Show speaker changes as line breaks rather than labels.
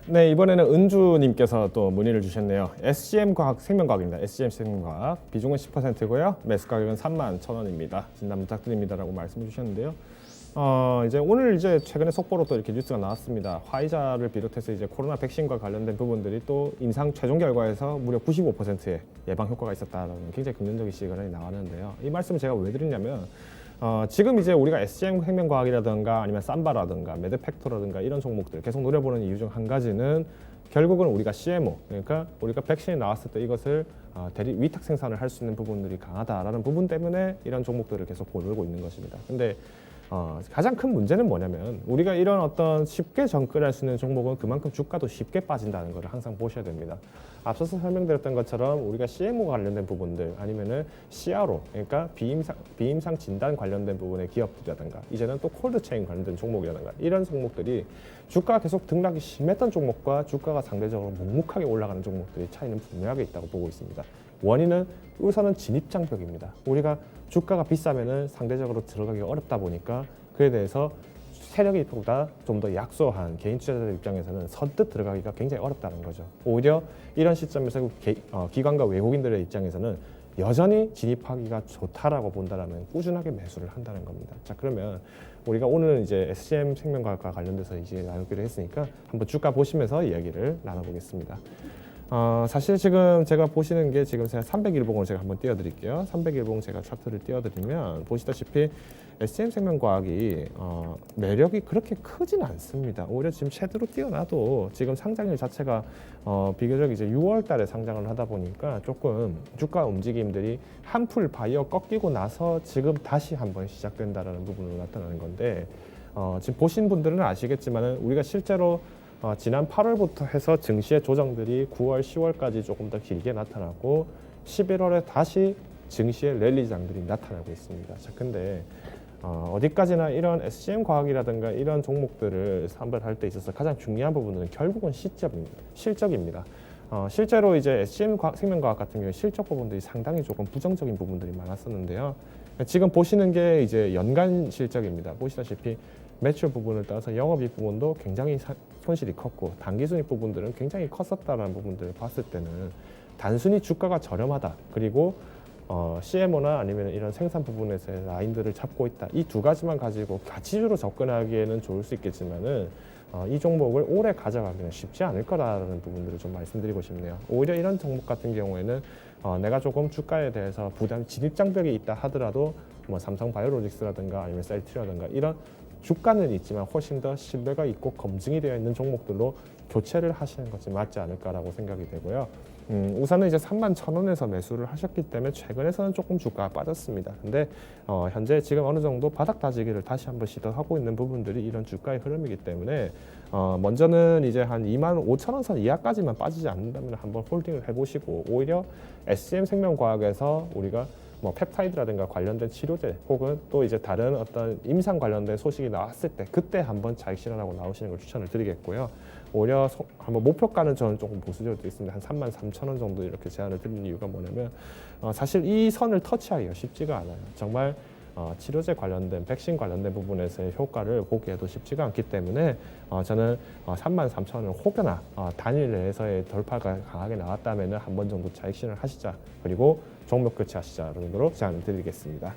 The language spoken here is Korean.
네, 이번에는 은주님께서 또 문의를 주셨네요. SCM과학 생명과학입니다. SCM 생명과학 비중은 10%고요. 매수 가격은 31,000원입니다. 진단 부탁드립니다라고 말씀해 주셨는데요. 이제 오늘 이제 최근에 속보로 또 이렇게 뉴스가 나왔습니다. 화이자를 비롯해서 이제 코로나 백신과 관련된 부분들이 또 임상 최종 결과에서 무려 95%의 예방 효과가 있었다는 굉장히 긍정적인 시각이 나왔는데요. 이 말씀을 제가 왜 드리냐면 지금 이제 우리가 SCM 생명과학이라든가 아니면 삼바라든가 매드팩토라든가 이런 종목들 계속 노려보는 이유 중 한 가지는 결국은 우리가 CMO, 그러니까 우리가 백신이 나왔을 때 이것을 대리 위탁 생산을 할 수 있는 부분들이 강하다라는 부분 때문에 이런 종목들을 계속 고르고 있는 것입니다. 근데 가장 큰 문제는 뭐냐면 우리가 이런 어떤 쉽게 접근할 수 있는 종목은 그만큼 주가도 쉽게 빠진다는 것을 항상 보셔야 됩니다. 앞서서 설명드렸던 것처럼 우리가 CMO 관련된 부분들 아니면은 CRO, 그러니까 비임상 진단 관련된 부분의 기업들이라든가 이제는 또 콜드체인 관련된 종목이라든가 이런 종목들이 주가가 계속 등락이 심했던 종목과 주가가 상대적으로 묵묵하게 올라가는 종목들의 차이는 분명하게 있다고 보고 있습니다. 원인은 우선은 진입장벽입니다. 우리가 주가가 비싸면은 상대적으로 들어가기 어렵다 보니까 그에 대해서 세력이 보다 좀 더 약소한 개인 투자자들 입장에서는 선뜻 들어가기가 굉장히 어렵다는 거죠. 오히려 이런 시점에서 기관과 외국인들의 입장에서는 여전히 진입하기가 좋다라고 본다라면 꾸준하게 매수를 한다는 겁니다. 자, 그러면 우리가 오늘 이제 SCM 생명과학과 관련돼서 이제 나누기로 했으니까 한번 주가 보시면서 이야기를 나눠보겠습니다. 사실 지금 제가 보시는 게 지금 제가 300일봉을 제가 한번 띄워드릴게요. 300일봉 제가 차트를 띄워드리면 보시다시피 SCM 생명과학이 매력이 그렇게 크진 않습니다. 오히려 지금 섀도로 띄어놔도 지금 상장일 자체가 비교적 이제 6월달에 상장을 하다 보니까 조금 주가 움직임들이 한풀 바이어 꺾이고 나서 지금 다시 한번 시작된다라는 부분으로 나타나는 건데 지금 보신 분들은 아시겠지만은 우리가 실제로 지난 8월부터 해서 증시의 조정들이 9월, 10월까지 조금 더 길게 나타났고 11월에 다시 증시의 랠리장들이 나타나고 있습니다. 자, 근데 어디까지나 이런 SCM 과학이라든가 이런 종목들을 선별할 때 있어서 가장 중요한 부분은 결국은 실적입니다. 실제로 이제 SCM 생명과학 같은 경우에 실적 부분들이 상당히 조금 부정적인 부분들이 많았었는데요. 지금 보시는 게 이제 연간 실적입니다. 보시다시피 매출 부분을 따라서 영업이익 부분도 굉장히 손실이 컸고 단기순이익 부분들은 굉장히 컸었다는 부분들을 봤을 때는 단순히 주가가 저렴하다 그리고 CMO나 아니면 이런 생산 부분에서의 라인들을 잡고 있다 이 두 가지만 가지고 가치주로 접근하기에는 좋을 수 있겠지만은 이 종목을 오래 가져가기는 쉽지 않을 거라는 부분들을 좀 말씀드리고 싶네요. 오히려 이런 종목 같은 경우에는 내가 조금 주가에 대해서 진입장벽이 있다 하더라도 뭐 삼성바이오로직스라든가 아니면 셀트리라든가 이런 주가는 있지만 훨씬 더 신뢰가 있고 검증이 되어 있는 종목들로 교체를 하시는 것이 맞지 않을까라고 생각이 되고요. 우선은 이제 31,000원에서 매수를 하셨기 때문에 최근에서는 조금 주가가 빠졌습니다. 근데 현재 지금 어느 정도 바닥 다지기를 다시 한번 시도하고 있는 부분들이 이런 주가의 흐름이기 때문에 먼저는 이제 한 25,000원 선 이하까지만 빠지지 않는다면 한번 홀딩을 해보시고 오히려 SCM 생명과학에서 우리가 뭐 펩타이드라든가 관련된 치료제 혹은 또 이제 다른 어떤 임상 관련된 소식이 나왔을 때 그때 한번 자익 실현하고 나오시는 걸 추천을 드리겠고요. 오히려 한번 목표가는 저는 조금 보수적으로 있습니다. 한 33,000원 정도 이렇게 제안을 드리는 이유가 뭐냐면 사실 이 선을 터치하기가 쉽지가 않아요. 정말 치료제 관련된 백신 관련된 부분에서의 효과를 보기에도 쉽지가 않기 때문에 저는 33,000원을 혹여나 단일 내에서의 돌파가 강하게 나왔다면 한 번 정도 자익 실현을 하시자 그리고 종목 교체하시자 정도로 제안을 드리겠습니다.